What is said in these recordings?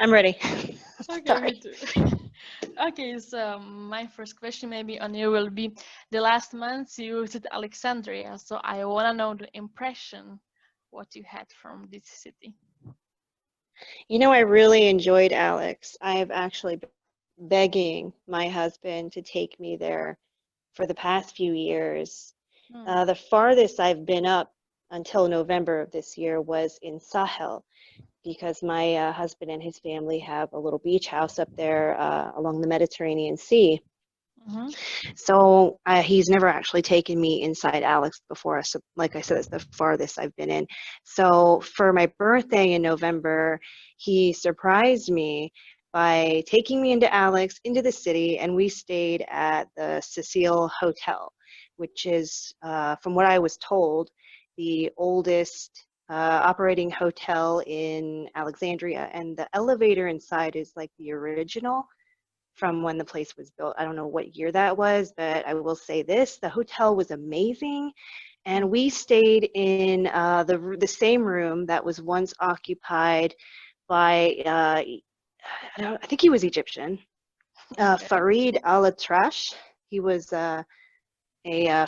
I'm ready. Okay, me Sorry. too. Okay, so my first question maybe on you will be the last month you visited Alexandria. So I wanna know the impression what you had from this city. You know, I really enjoyed Alex. I've actually been begging my husband to take me there for the past few years. Hmm. The farthest I've been up until November of this year was in Sahel because my husband and his family have a little beach house up there along the Mediterranean Sea. Mm-hmm. So he's never actually taken me inside Alex before. So, like I said, it's the farthest I've been in. So for my birthday in November, he surprised me by taking me into Alex, into the city, and we stayed at the Cecile Hotel, which is, from what I was told, the oldest operating hotel in Alexandria. And the elevator inside is like the original from when the place was built. I don't know what year that was, but I will say this, the hotel was amazing. And we stayed in the same room that was once occupied by, I think he was Egyptian, Okay. Farid al-Atrash. He was a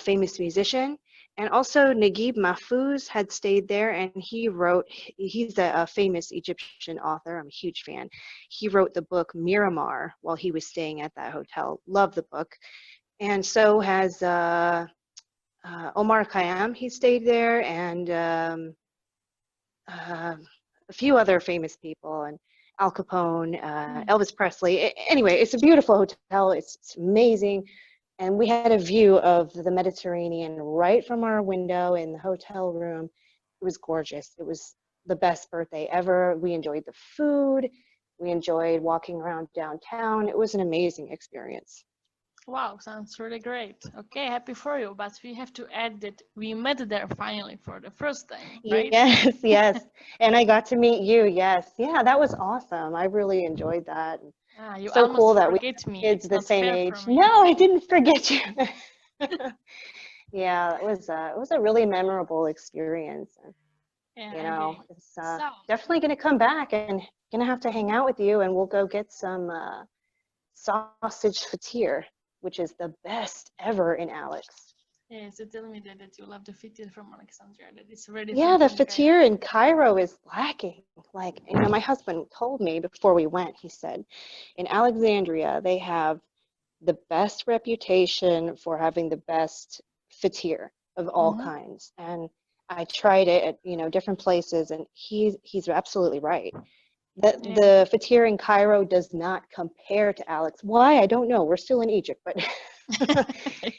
famous musician. And also Naguib Mahfouz had stayed there, and he's a famous Egyptian author. I'm a huge fan. He wrote the book Miramar while he was staying at that hotel. Love the book. And so has Omar Khayyam. He stayed there, and uh, a few other famous people, and Al Capone, Hmm. Elvis Presley. Anyway, it's a beautiful hotel. It's amazing. And we had a view of the Mediterranean right from our window in the hotel room. It was gorgeous. It was the best birthday ever. We enjoyed the food. We enjoyed walking around downtown. It was an amazing experience. Wow, sounds really great. Okay, happy for you. But we have to add that we met there finally for the first time, right? Yes, yes. And I got to meet you. Yes. Yeah, that was awesome. I really enjoyed that. Ah, you So almost cool that we forget me. have kids It's the not same fair for age. me. No, I didn't forget you. Yeah, it was a really memorable experience. Yeah, You know, indeed. it's So, definitely going to come back and going to have to hang out with you, and we'll go get some sausage fatir, which is the best ever in Alex. yes, you tell me that you love the fitted from Alexandria, that it's very Yeah, different the from Cairo. fatir in Cairo is lacking. Like, you know, my husband told me before we went, he said, in Alexandria, they have the best reputation for having the best fatir of all Mm-hmm. kinds. And I tried it at, you know, different places, and he's absolutely right. Yeah. The fatir in Cairo does not compare to Alex. Why? I don't know. We're still in Egypt, but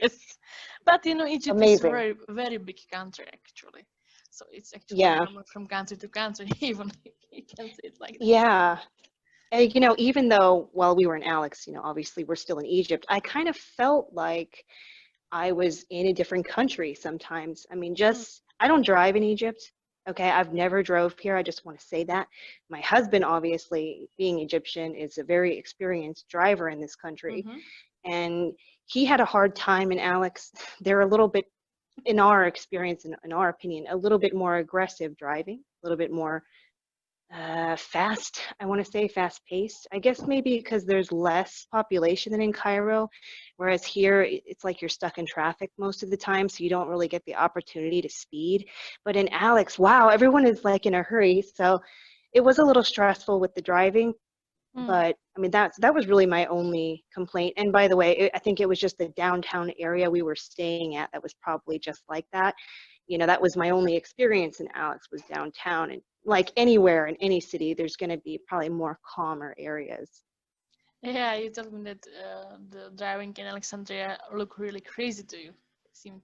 Yes. But you know, Egypt is a amazing. very, very big country actually. So it's actually Yeah, normal from country to country, even you can say it like that. yeah. And, you know, even though while we were in Alex, you know, obviously we're still in Egypt, I kind of felt like I was in a different country sometimes. I mean, Mm. just, I don't drive in Egypt. Okay, I've never drove here. I just want to say that. My husband, obviously, being Egyptian, is a very experienced driver in this country. Mm-hmm. And he had a hard time in Alex. They're a little bit, in our experience, in our opinion, a little bit more aggressive driving, a little bit more fast. I want to say fast paced. I guess maybe because there's less population than in Cairo, whereas here it's like you're stuck in traffic most of the time, so you don't really get the opportunity to speed. But in Alex, wow, everyone is like in a hurry, so it was a little stressful with the driving. Mm. But I mean, that was really my only complaint. And by the way, I think it was just the downtown area we were staying at that was probably just like that. You know, that was my only experience in Alex was downtown. And like anywhere in any city, there's going to be probably more calmer areas. Yeah, you told me that the driving in Alexandria look really crazy to you. It seemed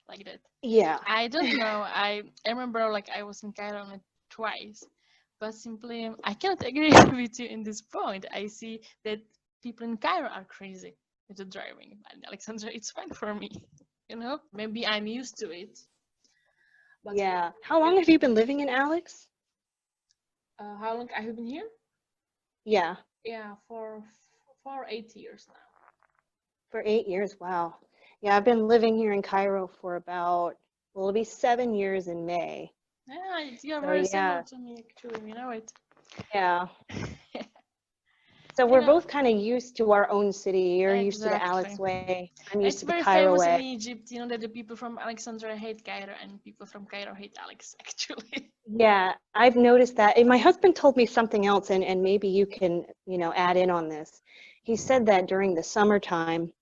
like that. Yeah. I don't know. I remember like I was in Cairo only twice, but simply I cannot agree with you in this point. I see that people in Cairo are crazy with the driving, but in Alexandria it's fine for me. You know, maybe I'm used to it. But here, Yeah. How long have you been living in Alex? how long have you been here? Yeah, Yeah, for 8 years now. for 8 years. Wow. Yeah, I've been living here in Cairo for about, well, it'll be 7 years in May. Yeah, you're So very similar yeah, to me actually. You know it. yeah. So You we're know, both kind of used to our own city. You're used to the exactly. Alex way. I'm used It's to the very Cairo famous in way. Egypt, you know, that the people from Alexandria hate Cairo and people from Cairo hate Alex, actually. Yeah, I've noticed that. And my husband told me something else, and maybe you can, add in on this. He said that during the summertime,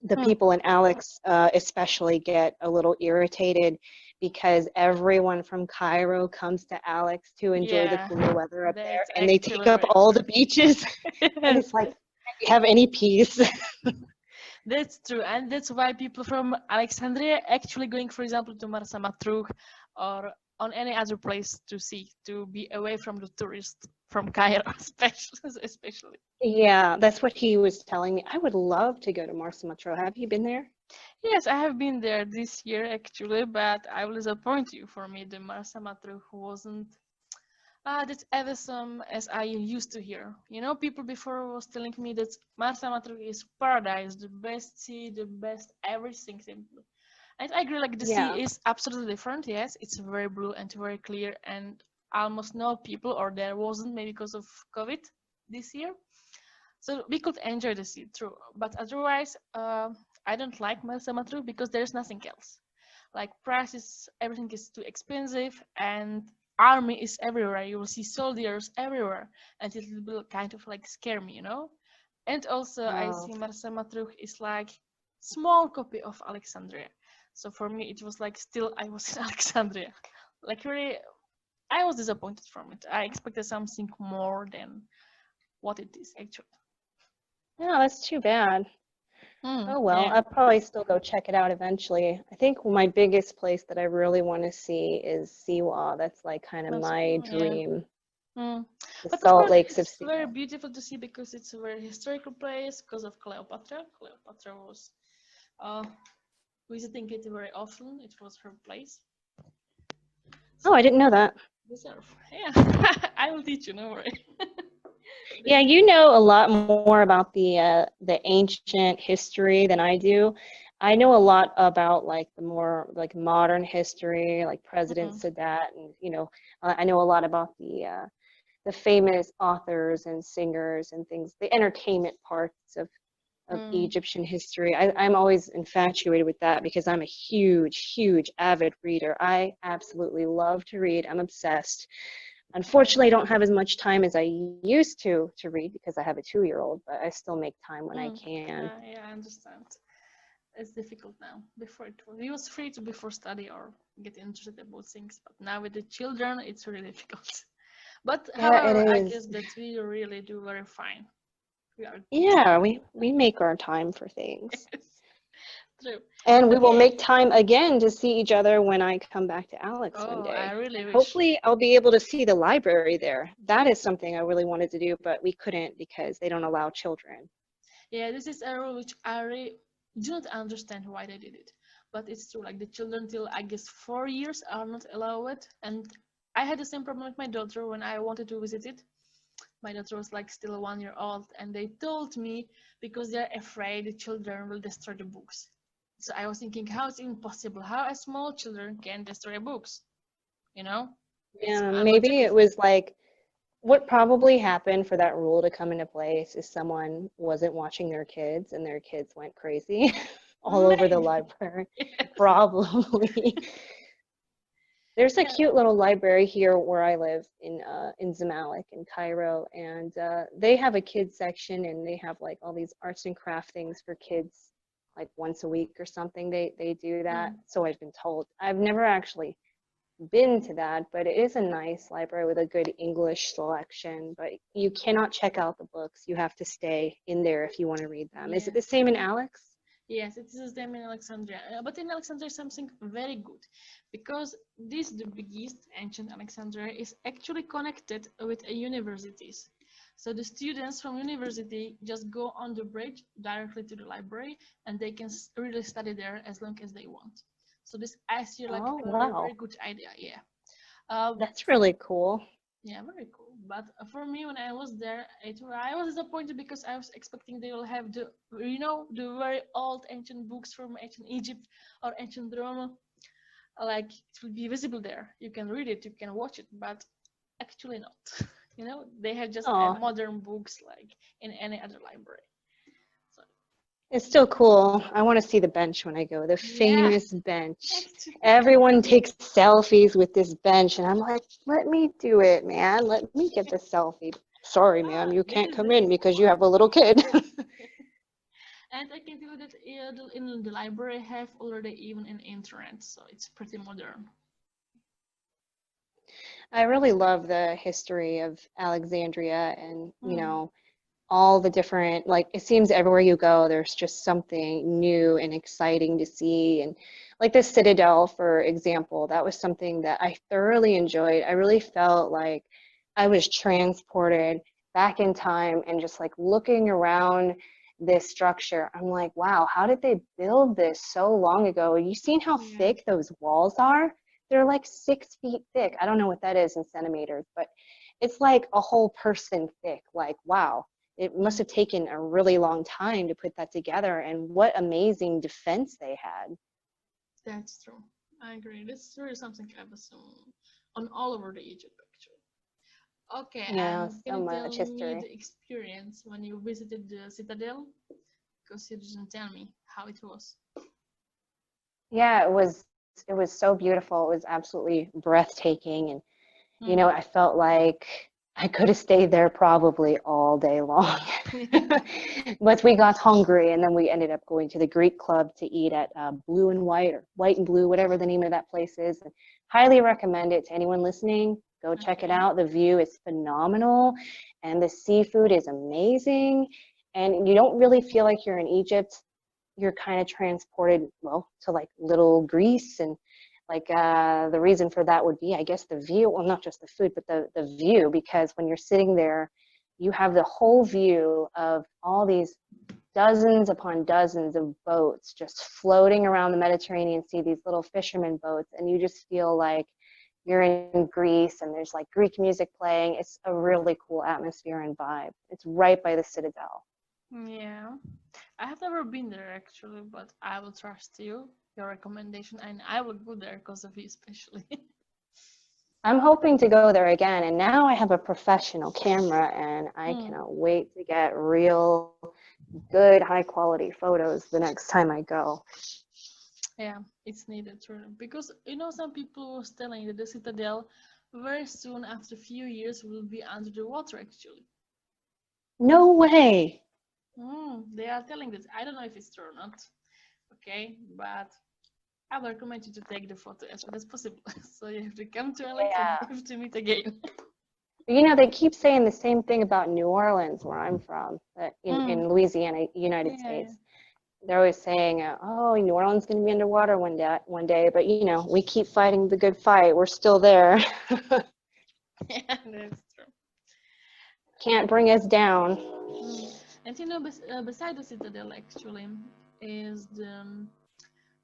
the Hmm. people in Alex especially get a little irritated because everyone from Cairo comes to Alex to enjoy the Yeah, cooler weather up there, that's and they actually take up very all true. the beaches, and it's like, "Do you have any peace?" That's true, and that's why people from Alexandria actually going, for example, to Marsa Matruh or on any other place to see, to be away from the tourists from Cairo, especially. Yeah, that's what he was telling me. I would love to go to Marsa Matruh. Have you been there? Yes, I have been there this year actually, but I will disappoint you. For me, the Marsa Matruh wasn't that awesome as I used to hear. You know, people before was telling me that Marsa Matruh is paradise, the best sea, the best everything simply. And I agree, like the Yeah. sea is absolutely different. Yes, it's very blue and very clear, and almost no people, or there wasn't, maybe because of COVID this year. So we could enjoy the sea, true. But otherwise, I don't like Marsa Matruh because there's nothing else. Like prices, everything is too expensive, and army is everywhere. You will see soldiers everywhere, and it will kind of like scare me, you know. And also, I Oh. see Marsa Matruh is like small copy of Alexandria. So for me, it was like still I was in Alexandria. Like really, I was disappointed from it. I expected something more than what it is actually. Yeah, that's too bad. Oh well, Yeah, I'll probably still go check it out eventually. I think my biggest place that I really want to see is Siwa. That's like kind of that's my cool. Yeah. dream. Mm. The But of Salt course, Lakes of it's very Siwa. beautiful to see because it's a very historical place because of Cleopatra. Cleopatra was uh, visiting it very often. It was her place. Oh, I So didn't know that. deserve. Yeah, I will teach you. No worry. Yeah, you know a lot more about the ancient history than I do. I know a lot about like the more like modern history, like President Mm, Sadat, and I know a lot about the famous authors and singers and things, the entertainment parts of mm, Egyptian history. I'm always infatuated with that because I'm a huge, huge avid reader. I absolutely love to read. I'm obsessed. Unfortunately, I don't have as much time as I used to read because I have a 2-year-old, but I still make time when I can. yeah, yeah, I understand. It's difficult now. Before it was free to before study or get interested about things, but now with the children, it's really difficult. But Yeah, it however, I is. guess that we really do very fine. We are good. Yeah, we make our time for things. True. And we will Okay. make time again to see each other when I come back to Alex one Oh, I day. really And wish. hopefully I'll be able to see the library there. That is something I really wanted to do, but we couldn't because they don't allow children. Yeah, this is a rule which I really do not understand why they did it. But it's true, like the children till I guess 4 years are not allowed. And I had the same problem with my daughter when I wanted to visit it. My daughter was like still 1 year old, and they told me because they're afraid the children will destroy the books. So I was thinking, how it's impossible? How a small children can destroy books? You know, it's Yeah, maybe unlogical it for me. was like what probably happened for that rule to come into place is someone wasn't watching their kids and their kids went crazy all over the Maybe. library. Yes. Probably. There's a Yeah. cute little library here where I live in Zamalek in Cairo, and they have a kids section and they have like all these arts and craft things for kids like once a week or something. They do that. Mm. So I've been told. I've never actually been to that, but it is a nice library with a good English selection. But you cannot check out the books. You have to stay in there if you want to read them. Is it the Yes. same in Alex? Yes, it is them in Alexandria. But in Alexandria, something very good, because this the biggest ancient Alexandria is actually connected with a universities. So the students from university just go on the bridge directly to the library, and they can really study there as long as they want. So this I see like Oh, a very wow. good idea. Yeah. Uh, That's really cool. yeah, very cool. But for me, when I was there, I was disappointed because I was expecting they will have the very old ancient books from ancient Egypt or ancient Rome. Like it will be visible there. You can read it, you can watch it, but actually not. You know, they have just Oh, modern books like in any other library. So it's still cool. I want to see the bench when I go, the yeah, famous bench. actually, Everyone takes selfies with this bench, and I'm like, let me do it, man. Let me get the selfie. Sorry, ma'am, you can't come this in is because you cool. have a little kid. And I can tell you that in the library have already even an internet, so it's pretty modern. I really love the history of Alexandria and, Mm, all the different, like, it seems everywhere you go, there's just something new and exciting to see. And like the Citadel, for example, that was something that I thoroughly enjoyed. I really felt like I was transported back in time and just like looking around this structure. I'm like, wow, how did they build this so long ago? You seen how yeah, thick those walls are? They're like 6 feet thick. I don't know what that is in centimeters, but it's like a whole person thick. Like, wow, it must mm, have taken a really long time to put that together, and what amazing defense they had. that's true. I agree. This is really something I was on all over the Egypt actually. Okay, Yeah, and can so you much tell me history. the experience when you visited the Citadel? Because you didn't tell me how it was. Yeah, it was so beautiful. It was absolutely breathtaking, and Mm. I felt like I could have stayed there probably all day long. But we got hungry, and then we ended up going to the Greek club to eat at Blue and White, or White and Blue, whatever the name of that place is. And highly recommend it to anyone listening. Go check it Okay. out. The view is phenomenal, and the seafood is amazing. And you don't really feel like you're in Egypt. You're kind of transported, well, to like little Greece. And like the reason for that would be, I guess, the view. Well, not just the food, but the view, because when you're sitting there, you have the whole view of all these dozens upon dozens of boats just floating around the Mediterranean Sea, these little fishermen boats, and you just feel like you're in Greece, and there's like Greek music playing. It's a really cool atmosphere and vibe. It's right by the Citadel. Yeah. I have never been there actually, but I will trust you, your recommendation, and I will go there because of you especially. I'm hoping to go there again, and now I have a professional camera, and I Mm. cannot wait to get real good, high quality photos the next time I go. Yeah, it's needed really. Because some people was telling that the Citadel very soon after a few years will be under the water actually. No way. They are telling this. I don't know if it's true or not. Okay, but I will recommend you to take the photo as soon as possible. So you have to come to Alex and Yeah. we have to meet again. They keep saying the same thing about New Orleans, where I'm from, that Mm, in Louisiana, United yeah, yeah. States. They're always saying, "Oh, New Orleans is going to be underwater one day." But we keep fighting the good fight. We're still there. Yeah, that's true. Can't bring us down. Mm. And beside the Citadel actually is the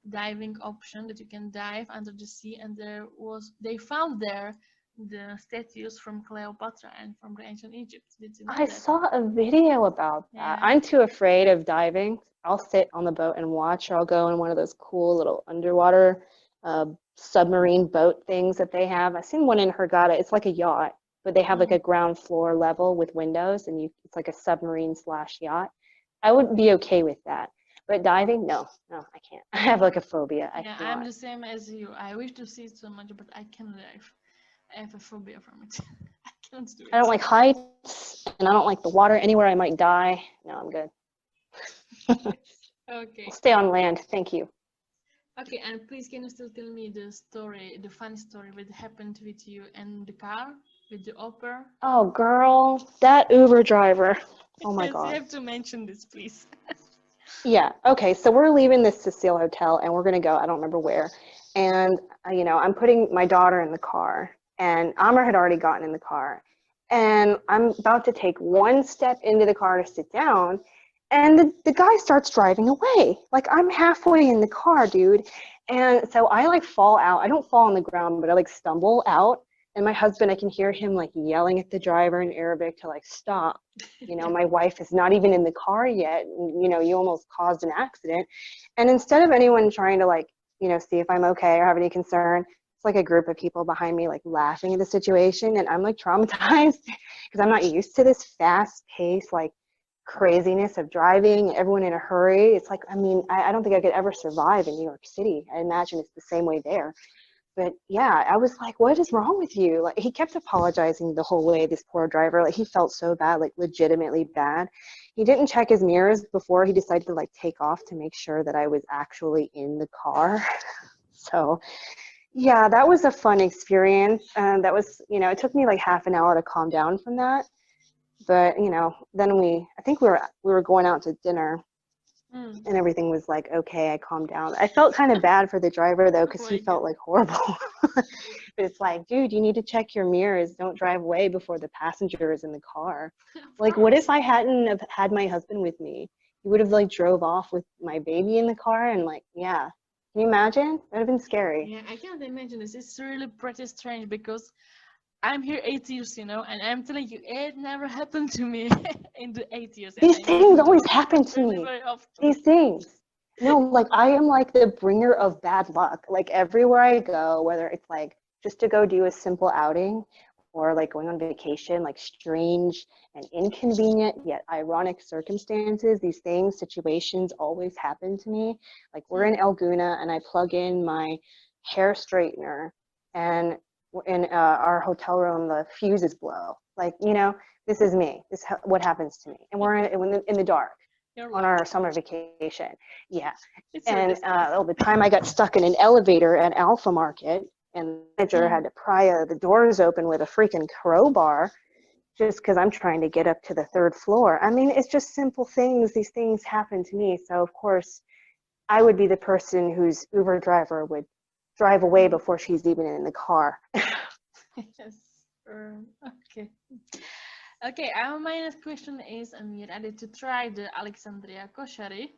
diving option that you can dive under the sea, and they found there the statues from Cleopatra and from the ancient Egypt. Did you know I that? saw a video about that. Yeah. I'm too afraid of diving. I'll sit on the boat and watch, or I'll go in one of those cool little underwater uh, submarine boat things that they have. I've seen one in Hurghada. It's like a yacht, but they have like Mm. a ground floor level with windows, and it's like a submarine slash yacht. I would be okay with that. But diving, no, no, I can't. I have like a phobia. I Yeah, I'm cannot. the same as you. I wish to see it so much, but I cannot dive. I have a phobia from it. I can't do I don't it. like heights, and I don't like the water anywhere I might die. No, I'm good. I'll Okay. stay on land. Thank you. Okay, and please can you still tell me the story, the funny story that happened with you and the car with the opera? Oh, girl, that Uber driver. Oh my Yes, you God. have to mention this, please. Yeah. Okay. So we're leaving this Cecile hotel and we're going to go, I don't remember where. And, I'm putting my daughter in the car, and Amr had already gotten in the car. And I'm about to take one step into the car to sit down. And the guy starts driving away. Like, I'm halfway in the car, dude. And so I like fall out. I don't fall on the ground, but I like stumble out. And my husband, I can hear him like yelling at the driver in Arabic to like stop. My wife is not even in the car yet. You almost caused an accident. And instead of anyone trying to like, see if I'm okay or have any concern, it's like a group of people behind me like laughing at the situation, and I'm like traumatized because I'm not used to this fast pace like craziness of driving, everyone in a hurry. It's like, I mean, I don't think I could ever survive in New York City. I imagine it's the same way there. But yeah, I was like, what is wrong with you? Like, he kept apologizing the whole way, this poor driver. Like, he felt so bad, like legitimately bad. He didn't check his mirrors before he decided to like take off to make sure that I was actually in the car. So yeah, that was a fun experience. That was, it took me like half an hour to calm down from that. But then I think we were going out to dinner, and everything was like okay. I calmed down. I felt kind of bad for the driver though, because he felt like horrible. But it's like, dude, you need to check your mirrors. Don't drive away before the passenger is in the car. Like, what if I hadn't have had my husband with me? He would have like drove off with my baby in the car, and like, yeah. Can you imagine? That would have been scary. Yeah, I can't imagine this. It's really pretty strange because I'm here 8 years, and I'm telling you, it never happened to me in the 8 years. These things always happen to me. Very often. These things. No, like I am like the bringer of bad luck. Like everywhere I go, whether it's like just to go do a simple outing or like going on vacation, like strange and inconvenient yet ironic circumstances, these things, situations always happen to me. Like we're in El Guna and I plug in my hair straightener, and in our hotel room the fuses blow. Like, this is me. This is what happens to me. And we're in the dark on our summer vacation. Yeah. And the time I got stuck in an elevator at Alpha Market, and the manager had to pry the doors open with a freaking crowbar just because I'm trying to get up to the third floor. I mean, it's just simple things. These things happen to me. So, of course, I would be the person whose Uber driver would drive away before she's even in the car. Yes. Okay. Okay, my next question is, Ameera, did you try the Alexandria koshari?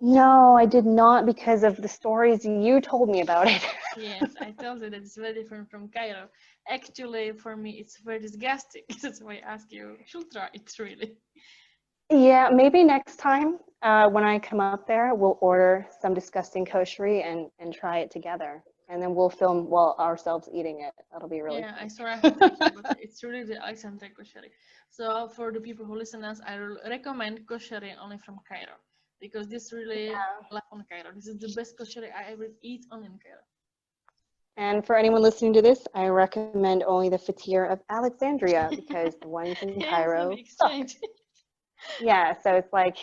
No, I did not, because of the stories you told me about it. Yes, I told you that it's very different from Cairo. Actually, for me, it's very disgusting. That's why I ask you, should try it really. Yeah, maybe next time when I come up there, we'll order some disgusting koshari and try it together. And then we'll film ourselves eating it. That'll be really fun. I saw a picture, but it's really the Alexandria koshari. So for the people who listen us, I will recommend koshari only from Cairo, because this really love on Cairo. This is the best koshari I ever eat only in Cairo. And for anyone listening to this, I recommend only the fatir of Alexandria, because the ones in Cairo suck. Yeah, so it's like,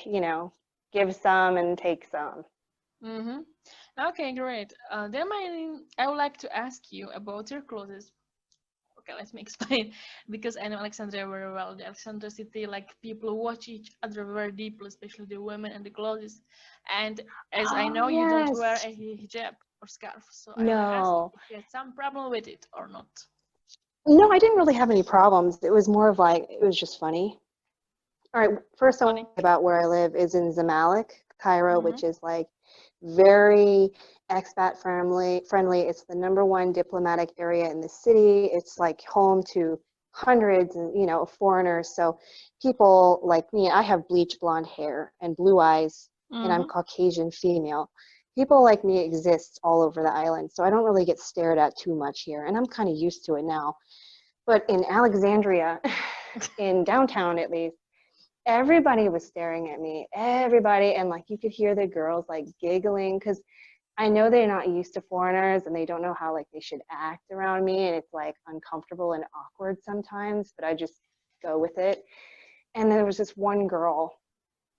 give some and take some. Okay, great. Then I would like to ask you about your clothes. Okay, let me explain, because I know Alexandria very well. The Alexandria city, like people watch each other very deeply, especially the women and the clothes. And as I know, you don't wear a hijab or scarf, so I want to ask you if you had some problem with it or not. No, I didn't really have any problems. It was more of like, it was just funny. All right, first I about where I live is in Zamalek, Cairo, which is like very expat friendly. It's the #1 diplomatic area in the city. It's like home to hundreds of foreigners. So people like me, I have bleach blonde hair and blue eyes, and I'm Caucasian female. People like me exist all over the island, so I don't really get stared at too much here, and I'm kind of used to it now. But in Alexandria, in downtown at least, everybody was staring at me, everybody, and like you could hear the girls like giggling, because I know they're not used to foreigners and they don't know how like they should act around me, and it's like uncomfortable and awkward sometimes, but I just go with it. And there was this one girl,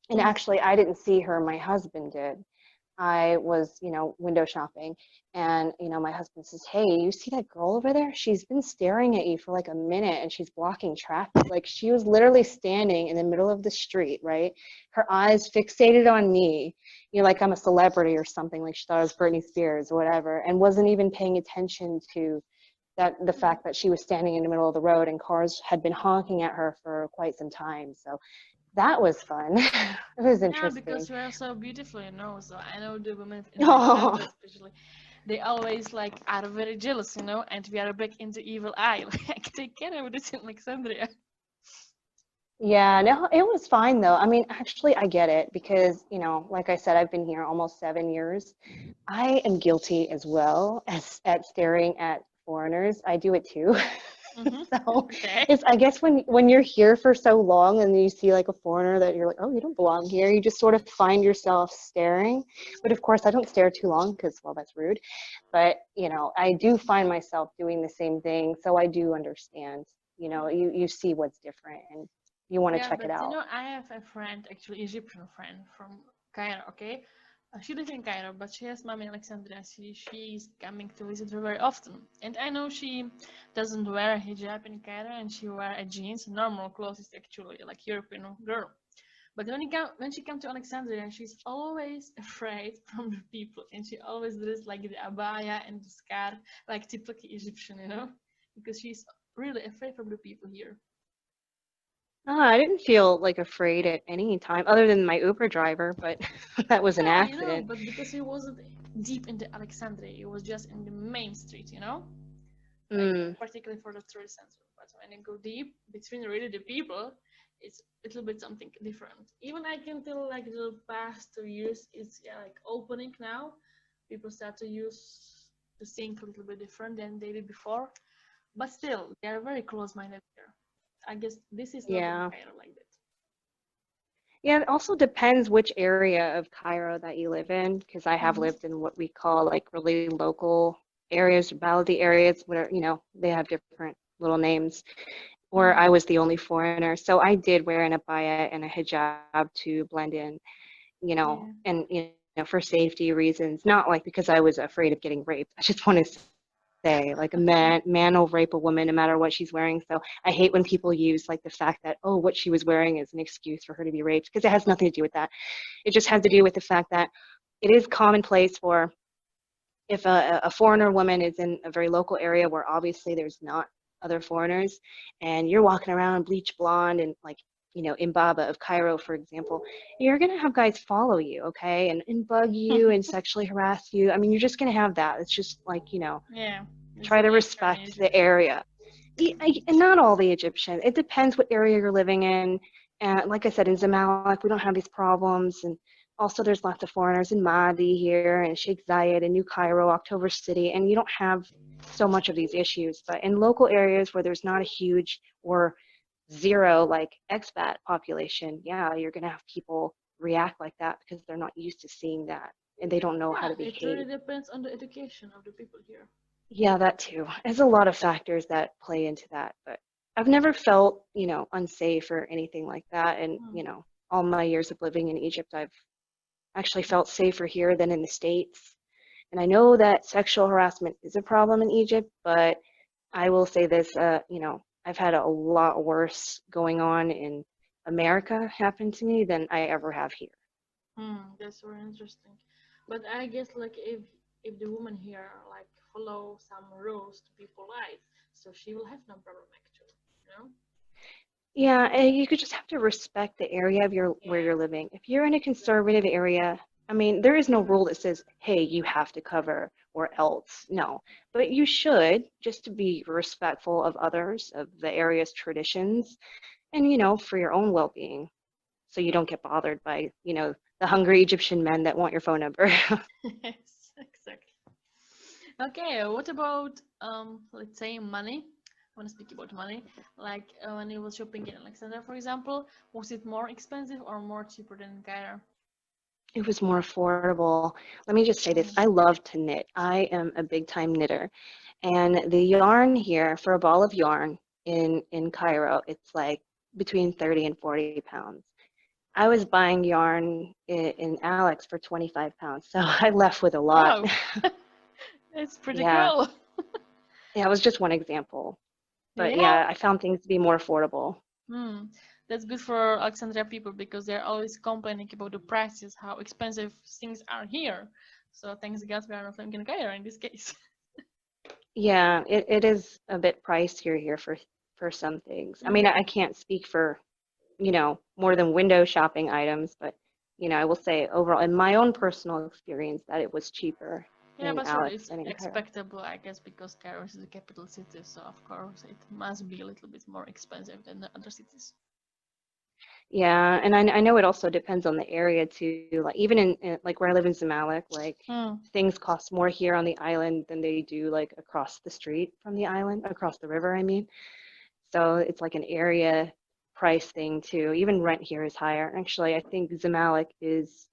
and actually I didn't see her, my husband did. I was, window shopping, and, my husband says, "Hey, you see that girl over there? She's been staring at you for like a minute and she's blocking traffic." Like she was literally standing in the middle of the street, right? Her eyes fixated on me, like I'm a celebrity or something, like she thought I was Britney Spears or whatever, and wasn't even paying attention to the fact that she was standing in the middle of the road and cars had been honking at her for quite some time. So that was fun. It was interesting. Yeah, because we are so beautiful, so I know the women in Alexandria especially, they always like are very jealous, and we are back in the evil eye. Like they can have this in Alexandria. Yeah, no, it was fine though. I mean, actually, I get it because, like I said, I've been here almost 7 years. I am guilty as well as at staring at foreigners. I do it too. Mm-hmm. So Okay. it's, I guess when you're here for so long and you see like a foreigner that you're like, oh, you don't belong here, you just sort of find yourself staring. But of course, I don't stare too long because, well, that's rude. But, I do find myself doing the same thing. So I do understand, you see what's different and you want to Yeah, check it but out. I have a friend, actually Egyptian friend from Cairo. Okay, she lives in Cairo, but she has mom in Alexandria. She's coming to visit her very often, and I know she doesn't wear a hijab in Cairo, and she wear a jeans, normal clothes, actually like European girl. But when she come to Alexandria, she's always afraid from the people, and she always dressed like the abaya and the scarf, like typical Egyptian, because she's really afraid from the people here. I didn't feel like afraid at any time other than my Uber driver, but that was an Yeah, accident. but because it wasn't deep into Alexandria, it was just in the main street, like Mm, particularly for the tourist center. But when you go deep between really the people, it's a little bit something different. Even I can tell, like the past 2 years, it's like opening now. People start to use the think a little bit different than they did before, but still they are very close-minded here. I guess this is not in yeah. Cairo like that. Yeah, it also depends which area of Cairo that you live in, because I have Mm-hmm. lived in what we call like really local areas, baladi areas, where, they have different little names, where I Mm. was the only foreigner. So I did wear an abaya and a hijab to blend in, Yeah. and, for safety reasons, not like because I was afraid of getting raped. I just want to say like a man will rape a woman no matter what she's wearing. So I hate when people use like the fact that, oh, what she was wearing is an excuse for her to be raped, because it has nothing to do with that. It just has to do with the fact that it is commonplace for, if a foreigner woman is in a very local area where obviously there's not other foreigners, and you're walking around bleach blonde and like, in Baba of Cairo, for example, you're going to have guys follow you, okay, and bug you and sexually harass you. I mean, you're just going to have that. It's just like, Yeah, it's try the to nature in respect the Egypt. area. And not all the Egyptians. It depends what area you're living in. And like I said, in Zamalek, we don't have these problems. And also, there's lots of foreigners in Madi here and Sheikh Zayed and New Cairo, October City, and you don't have so much of these issues. But in local areas where there's not a huge or zero like expat population, yeah, you're going to have people react like that because they're not used to seeing that and they don't know how Yeah, to it really behave. depends on the education of the people here. Yeah, that too. There's a lot of factors that play into that, but I've never felt, unsafe or anything like that. And, Hmm. all my years of living in Egypt, I've actually felt safer here than in the States. And I know that sexual harassment is a problem in Egypt, but I will say this, I've had a lot worse going on in America happen to me than I ever have here. That's very interesting. But I guess like if the woman here like follow some rules to be polite, so she will have no problem actually. You know? Yeah, and you could just have to respect the area of your where Yeah, you're living. If you're in a exactly. conservative area, I mean, there is no rule that says, hey, you have to cover or else. No. But you should, just to be respectful of others, of the area's traditions, and, for your own well-being, so you don't get bothered by, the hungry Egyptian men that want your phone number. Yes, exactly. Okay, what about let's say money? I want to speak about money. Like when you was shopping in Alexandria, for example, was it more expensive or more cheaper than Cairo? It was more affordable. Let me just say this. Mm. I love to knit. I am a big time knitter. And the yarn here for a ball of yarn in Cairo, it's like between 30 and 40 pounds. I was buying yarn in Alex for 25 pounds. So I left with a lot. Wow, that's pretty Yeah. cool. Yeah, it was just one example. But Yeah. yeah, I found things to be more affordable. Hmm. That's good for Alexandria people because they're always complaining about the prices, how expensive things are here. So thanks God we are not living in Cairo in this case. Yeah, it is a bit pricier here for some things. I mean, Hmm. I can't speak for, more than window shopping items, but, I will say overall, in my own personal experience, that it was cheaper Yeah, in but sure, Alex it's than in Cairo. expectable, I guess, because Cairo is the capital city, so of course it must be a little bit more expensive than the other cities. Yeah, and I know it also depends on the area too. Like even in like where I live in Zamalek, like Hmm. things cost more here on the island than they do like across the street from the island, across the river, I mean. So it's like an area price thing too. Even rent here is higher. Actually, I think Zamalek is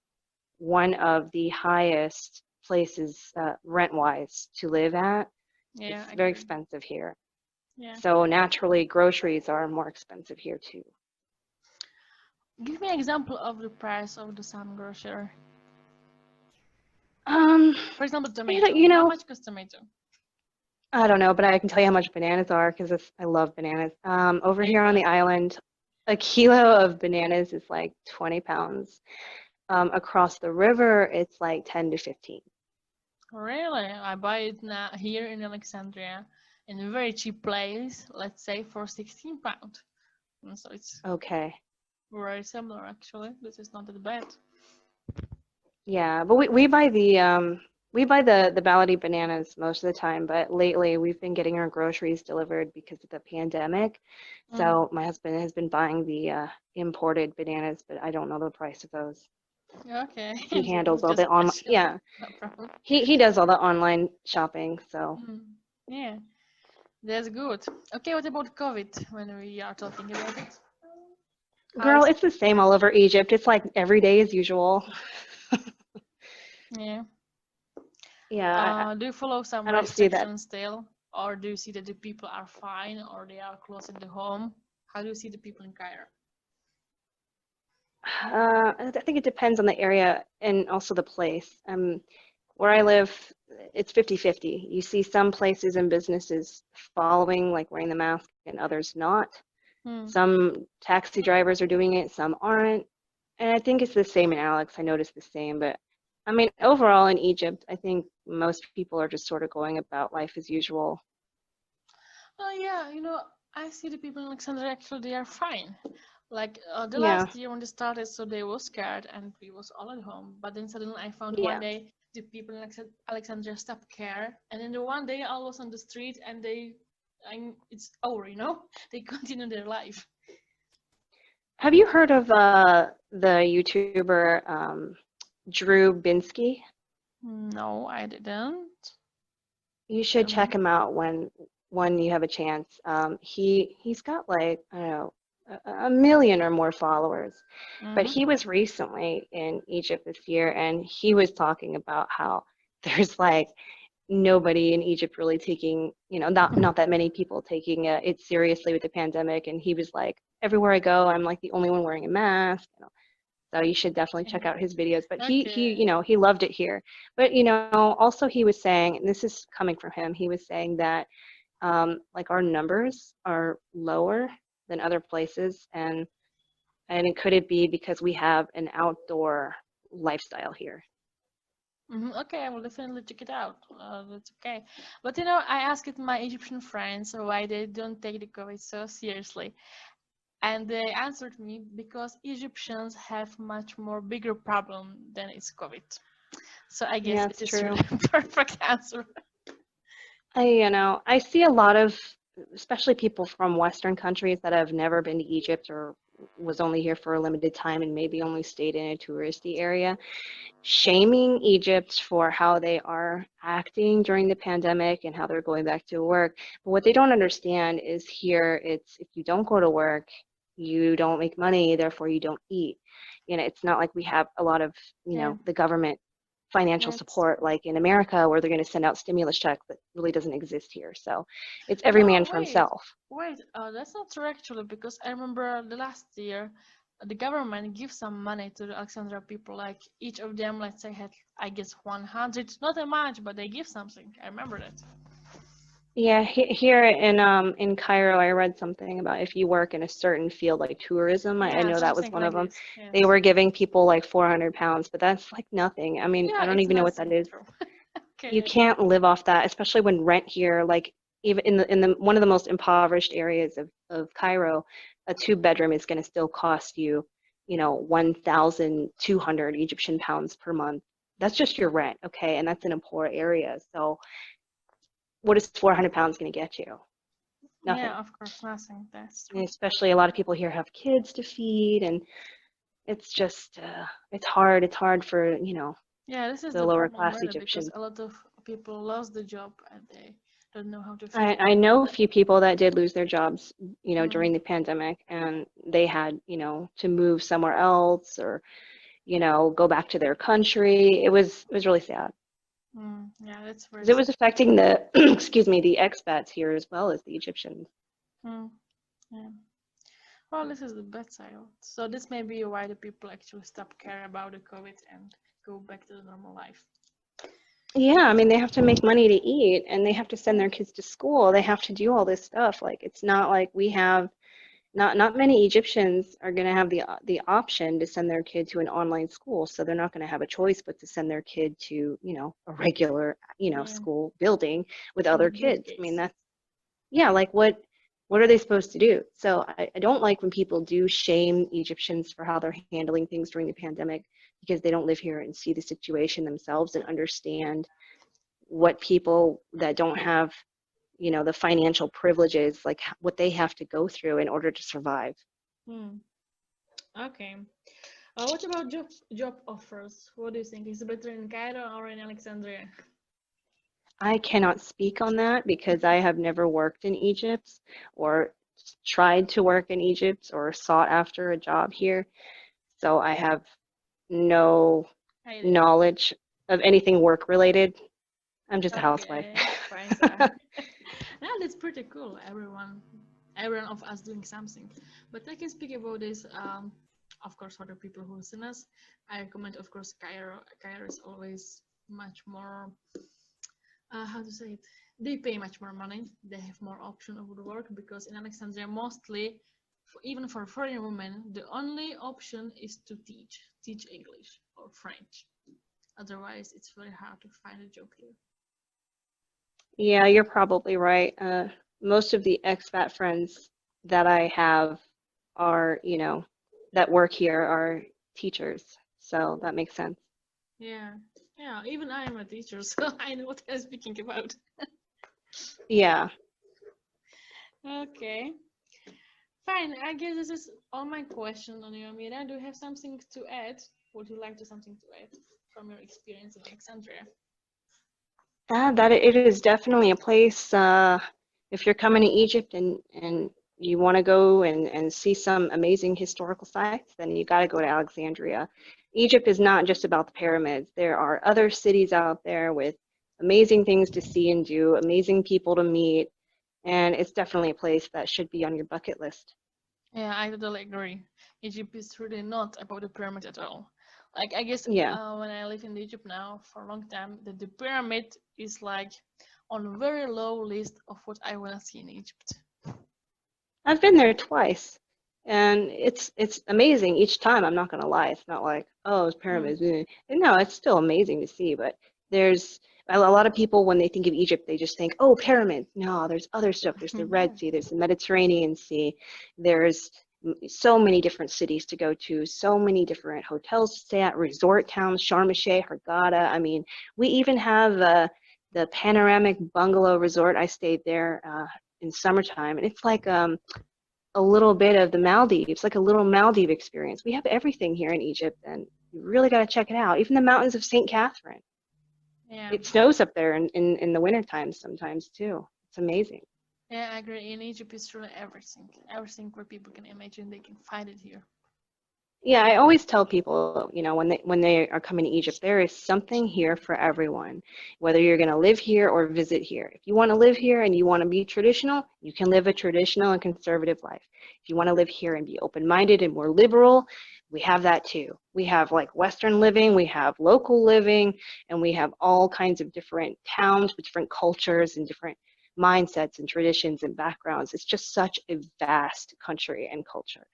one of the highest places rent-wise to live at. Yeah, It's I very agree. expensive here. Yeah. So naturally, groceries are more expensive here too. Give me an example of the price of the some grocery. Um, For example, you know, tomato. you How know, much cost tomato? I don't know, but I can tell you how much bananas are because I love bananas. Over Okay, here on go the ahead. island, a kilo of bananas is like 20 pounds. Across the river, it's like 10 to 15. Really? I buy it now here in Alexandria in a very cheap place, let's say for 16 pounds. And so it's Okay. very similar actually. This is not that bad. Yeah, but we buy the Baladi bananas most of the time, but lately we've been getting our groceries delivered because of the pandemic. Mm. So my husband has been buying the imported bananas, but I don't know the price of those. Okay, He it handles was all just the a online, question. yeah, No problem. he does all the online shopping, so. Mm. Yeah, that's good. Okay, what about COVID when we are talking about it? How Girl, is it's the same all over Egypt. It's like every day as usual. yeah. Yeah, Do you follow some I don't see that. restrictions still? Or do you see that the people are fine or they are close at the home? How do you see the people in Cairo? I think it depends on the area and also the place. Where I live, it's 50-50. You see some places and businesses following, like wearing the mask, and others not. Hmm. Some taxi drivers are doing it, some aren't. And I think it's the same in Alex. I noticed the same. But I mean, overall in Egypt, I think most people are just sort of going about life as usual. Oh yeah, I see the people in Alexandria actually they are fine. Like the Yeah, last year when they started, so they were scared and we was all at home. But then suddenly I found one yeah. day the people in Alexandria stopped care, and then the one day I was on the street and and it's over. They continue their life. Have you heard of the YouTuber Drew Binsky? No, I didn't. You should Tell check me. him out when you have a chance. He's got like I don't know a million or more followers, but Mm-hmm. he was recently in Egypt this year, and he was talking about how there's like nobody in Egypt really taking, not that many people taking it seriously with the pandemic, and he was like, everywhere I go, I'm like the only one wearing a mask. So you should definitely check Okay. out his videos. But Okay. he loved it here. But also he was saying, and this is coming from him, he was saying that like our numbers are lower than other places, and could it be because we have an outdoor lifestyle here? Okay, I will definitely check it out. That's okay. But I asked my Egyptian friends why they don't take the COVID so seriously. And they answered me because Egyptians have much more bigger problem than it's COVID. So I guess Yeah, it it's is true. really a perfect answer. I see a lot of, especially people from Western countries that have never been to Egypt or was only here for a limited time and maybe only stayed in a touristy area, shaming Egypt for how they are acting during the pandemic and how they're going back to work. But what they don't understand is here it's if you don't go to work, you don't make money, therefore you don't eat. It's not like we have a lot of, Yeah, the government financial yeah, it's support like in America where they're going to send out stimulus checks that really doesn't exist here. So it's every man no, for wait, himself. wait. That's not true actually because I remember the last year, the government gives some money to the Alexandria people. Like each of them, let's say, had I guess 100, not that much, but they give something. I remember that. Yeah, here in Cairo, I read something about if you work in a certain field like tourism. I Yeah, know that was something one like of them. this. They Yes. were giving people like 400 pounds, but that's like nothing. I mean, I Yeah, don't it's even know what that nothing. is. True. You Okay. can't live off that, especially when rent here, like even in the one of the most impoverished areas of Cairo, a two-bedroom is going to still cost you, 1,200 Egyptian pounds per month. That's just your rent, okay? And that's in a poor area. So what is 400 pounds going to get you? Nothing. Yeah, of course, nothing. That's And true. especially a lot of people here have kids to feed, and it's just it's hard. It's hard for, Yeah, this is the the lower problem class really because Egyptians. a lot of people lost the job and they don't know how to fix I it. know a few people that did lose their jobs, Mm, during the pandemic, and they had, to move somewhere else, or, go back to their country. It was really sad yeah, that's very because it sad. was affecting the, excuse me, the expats here as well as the Egyptians. Mm, yeah. Well, this is the bad side. So this may be why the people actually stop caring about the COVID and go back to the normal life. Yeah, I mean, they have to make money to eat, and they have to send their kids to school. They have to do all this stuff. Like, it's not like we have, not many Egyptians are going to have the option to send their kid to an online school, so they're not going to have a choice but to send their kid to, a regular, Yeah, school building with in other this kids. I mean, case. that's, yeah, like what are they supposed to do? So I don't like when people do shame Egyptians for how they're handling things during the pandemic, because they don't live here and see the situation themselves and understand what people that don't have, the financial privileges, like what they have to go through in order to survive. Hmm. Okay. What about job offers? What do you think? Is it better in Cairo or in Alexandria? I cannot speak on that because I have never worked in Egypt, or tried to work in Egypt, or sought after a job here. So I have no Idea. knowledge of anything work related. I'm just a housewife. Okay, fine. So, yeah, that's pretty cool. Everyone of us doing something. But I can speak about this. Of course, for the people who listen us, I recommend, of course, Cairo. Cairo is always much more. How to say it? They pay much more money. They have more option of the work because in Alexandria, mostly, even for foreign women, the only option is to teach English or French. Otherwise, it's very hard to find a job here. Yeah, you're probably right. Most of the expat friends that I have are, that work here are teachers. So that makes sense. Yeah, yeah. Even I am a teacher, so I know what I'm speaking about. Yeah. Okay, fine. I guess this is all my questions on you, Ameera. Do you have something to add? Would you like to something to add from your experience in Alexandria? That it is definitely a place, if you're coming to Egypt and you want to go and see some amazing historical sites, then you got to go to Alexandria. Egypt is not just about the pyramids. There are other cities out there with amazing things to see and do, amazing people to meet, and it's definitely a place that should be on your bucket list. Yeah, I totally agree. Egypt is really not about the pyramid at all. Like I guess Yeah. when I live in Egypt now for a long time, the pyramid is like on a very low list of what I want to see in Egypt. I've been there twice, and it's amazing each time. I'm not gonna lie. It's not like, oh, it's Hmm. pyramids. And no, it's still amazing to see. But there's a lot of people, when they think of Egypt, they just think, oh, pyramids. No, there's other stuff. There's the Yeah. Red Sea. There's the Mediterranean Sea. There's so many different cities to go to, so many different hotels to stay at, resort towns, Sharm el-Sheikh, Hurghada. I mean, we even have the panoramic bungalow resort. I stayed there in summertime, and it's like a little bit of the Maldives, like a little Maldive experience. We have everything here in Egypt, and you really got to check it out. Even the mountains of St. Catherine. Yeah. It snows up there in the winter times sometimes too. It's amazing. Yeah, I agree. In Egypt, it's really everything. Everything where people can imagine, they can find it here. Yeah, I always tell people, when they are coming to Egypt, there is something here for everyone, whether you're going to live here or visit here. If you want to live here and you want to be traditional, you can live a traditional and conservative life. If you want to live here and be open-minded and more liberal, we have that too. We have like Western living, we have local living, and we have all kinds of different towns with different cultures and different mindsets and traditions and backgrounds. It's just such a vast country and culture.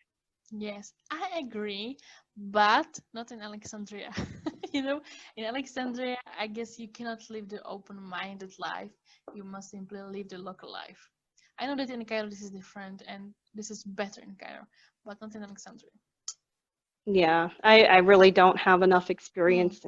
Yes, I agree, but not in Alexandria. You know, in Alexandria, I guess you cannot live the open-minded life. You must simply live the local life. I know that in Cairo this is different and this is better in Cairo, but not in Alexandria. Yeah, I really don't have enough Hmm. experience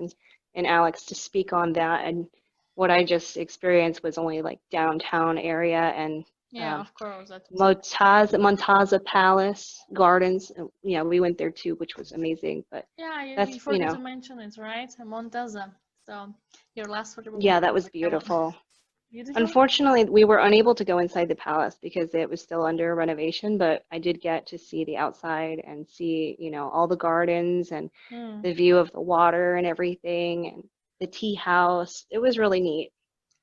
in Alex to speak on that. And what I just experienced was only like downtown area. And Yeah, of course. That's Montaza Palace Gardens. Yeah, we went there too, which was amazing. But yeah. You that's, forget to mention it, right? Montaza. So your last photograph yeah, that was was like that one. beautiful. Beautiful. Unfortunately, we were unable to go inside the palace because it was still under renovation, but I did get to see the outside and see, all the gardens and Hmm. the view of the water and everything and the tea house. It was really neat.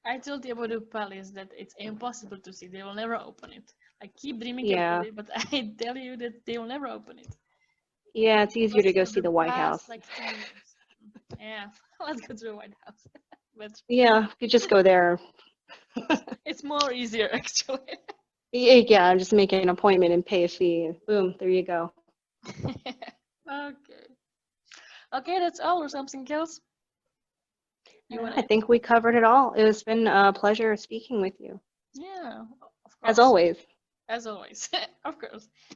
I told you about the palace that it's impossible to see. They will never open it. I keep dreaming about Yeah. it, but I tell you that they will never open it. Yeah, it's easier to Because go for see the the White past House. like 10 years. Yeah, let's go to the White House. But Yeah, you could just go there. it's more easier actually. Yeah, just make an appointment and pay a fee. And boom, there you go. Okay. Okay, that's all or something else? You Yeah, want I to? think we covered it all. It has been a pleasure speaking with you, Yeah, of as course. always. As always. Of course.